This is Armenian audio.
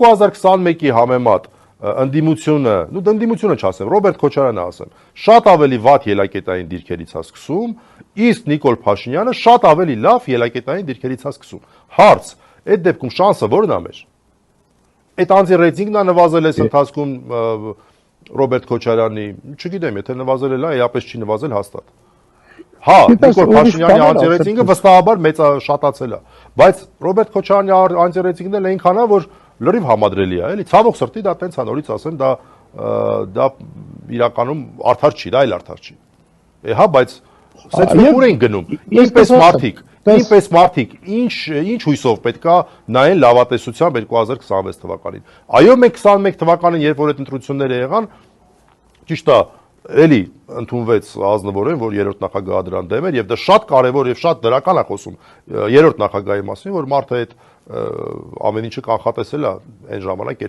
2021-ի համեմատ ընդդիմությունը, ընդդիմությունը չասեմ, Ռոբերտ Քոչարյանը ասեմ, շատ ավելի վատ ելակետային դիրքերից է սկսում, իսկ Նիկոլ Փաշինյանը շատ ավելի լավ ելակետային դիրքերից է սկսում։ Հարց, այդ դեպքում շանսը ո՞րն է մեր։ Այդ անձի ռեյտինգն է նվազել այս ընթացքում Ռոբերտ Քոչարյանի, չգիտեմ, եթե նվազել է, լավ, այապես չի նվազել հաստատ։ Հա, Նիկոլ Փաշինյանի անտիռեյտինգը վստահաբար շատացել է, բայց Ռոբերտ Քոչարյանի անտիռեյտինգն էլ այնքան է, որ լրիվ համադրելի է, էլի, ցավոք սրտի դա տենց է, նորից ասեմ, դա իրականում արդար չի, դա այլ արդար չի։ Հա, բայց սենց ուր են գնում, ինպես մարդիկ, ինչ հույսով պետքա նայեն լավատեսությամբ 2026 թվականին։ Այո, մենք 21 թվականին, երբ որ այդ ընտրությունները եղան, ճիշտ է, էլի ընդունվեց ազնվորեն, որ երրորդ նախագահը դրան դեմ էր, եւ դա շատ կարեւոր եւ շատ դրական է խոսում երրորդ նախագահի մասին, որ մարդը այդ ամեն ինչը կանխատեսել է այն ժամանակ,